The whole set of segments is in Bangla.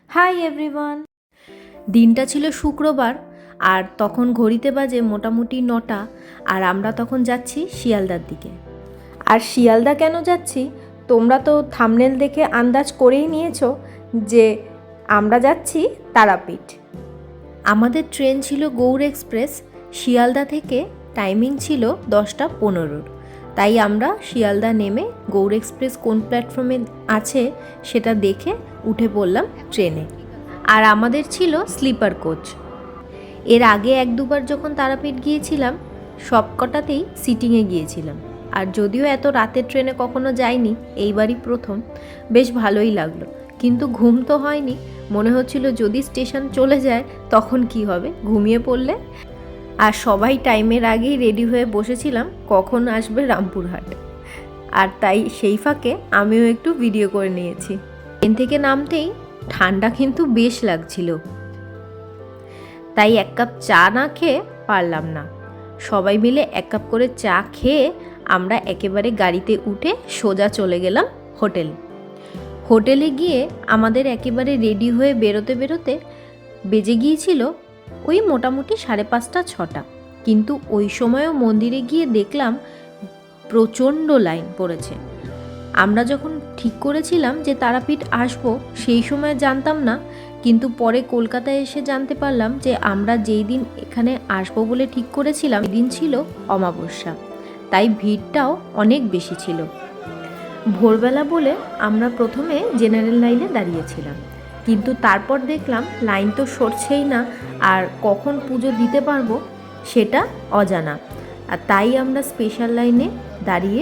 Hi everyone. দিনটা ছিল শুক্রবার আর তখন ঘড়িতে বাজে মোটামুটি 9টা। আর আমরা তখন যাচ্ছি শিয়ালদার দিকে। আর শিয়ালদা কেন যাচ্ছি তোমরা তো থাম্বনেল দেখে আন্দাজ করেই নিয়েছো যে আমরা যাচ্ছি তারাপীঠ। আমাদের ট্রেন ছিল গৌড় এক্সপ্রেস। শিয়ালদা থেকে টাইমিং ছিল 10:15। তাই আমরা শিয়ালদা নেমে গৌড় এক্সপ্রেস কোন প্ল্যাটফর্মে আছে সেটা দেখে উঠে পড়লাম ট্রেনে। আর আমাদের ছিল স্লিপার কোচ। এর আগে 1-2বার যখন তারাপীঠ গিয়েছিলাম সবকটাতেই সিটিংয়ে গিয়েছিলাম। আর যদিও এত রাতের ট্রেনে কখনো যাইনি, এইবারই প্রথম। বেশ ভালোই লাগলো, কিন্তু ঘুম তো হয়নি। মনে হচ্ছিল যদি স্টেশন চলে যায় তখন কি হবে, ঘুমিয়ে পড়লে। আর সবাই টাইমের আগেই রেডি হয়ে বসেছিলাম কখন আসবে রামপুরহাট। আর তাই সেই ফাঁকে আমিও একটু ভিডিও করে নিয়েছি। ট্রেন থেকে নামতেই ঠান্ডা কিন্তু বেশ লাগছিল, তাই 1 কাপ চা না খেয়ে পারলাম না। সবাই মিলে 1 কাপ করে চা খেয়ে আমরা একেবারে গাড়িতে উঠে সোজা চলে গেলাম হোটেলে গিয়ে আমাদের একেবারে রেডি হয়ে বেরোতে বেরোতে বেজে গিয়েছিল ওই মোটামুটি 5:30-6টা। কিন্তু ওই সময়ও মন্দিরে গিয়ে দেখলাম প্রচণ্ড লাইন পড়েছে। আমরা যখন ঠিক করেছিলাম যে তারাপীঠ আসবো সেই সময় জানতাম না, কিন্তু পরে কলকাতায় এসে জানতে পারলাম যে আমরা যেই দিন এখানে আসবো বলে ঠিক করেছিলাম সেদিন ছিল অমাবস্যা, তাই ভিড়টাও অনেক বেশি ছিল। ভোরবেলা বলে আমরা প্রথমে জেনারেল লাইনে দাঁড়িয়েছিলাম, কিন্তু তারপর দেখলাম লাইন তো সরছেই না, আর কখন পুজো দিতে পারবো সেটা অজানা। আর তাই আমরা স্পেশাল লাইনে দাঁড়িয়ে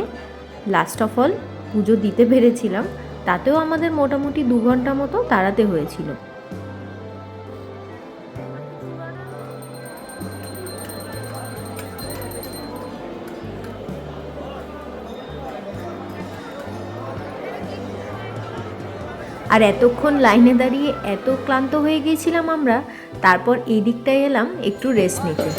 লাস্ট অফ অল পুজো দিতে পেরেছিলাম। তাতেও আমাদের মোটামুটি 2 ঘন্টা মতো দাঁড়াতে হয়েছিল। আর এতক্ষণ লাইনে দাঁড়িয়ে এত ক্লান্ত হয়ে গিয়েছিলাম আমরা, তারপর এই দিকটায় এলাম একটু রেস্ট নিতে।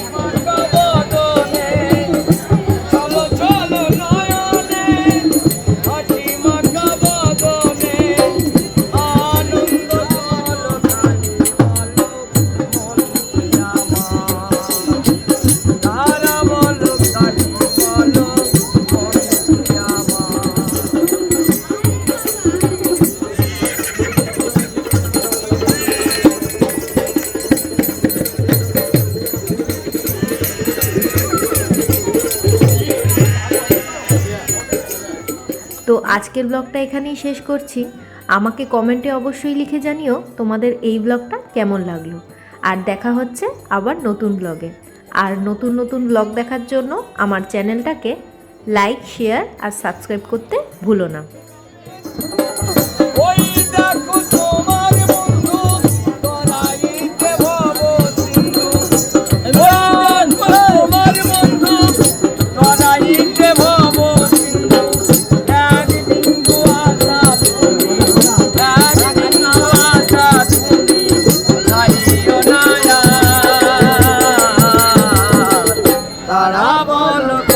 তো আজকের ব্লগটা এখানেই শেষ করছি। আমাকে কমেন্টে অবশ্যই লিখে জানিও তোমাদের এই ব্লগটা কেমন লাগলো। আর দেখা হচ্ছে আবার নতুন ব্লগে। আর নতুন নতুন ব্লগ দেখার জন্য আমার চ্যানেলটাকে লাইক, শেয়ার আর সাবস্ক্রাইব করতে ভুলো না। তারা বলো।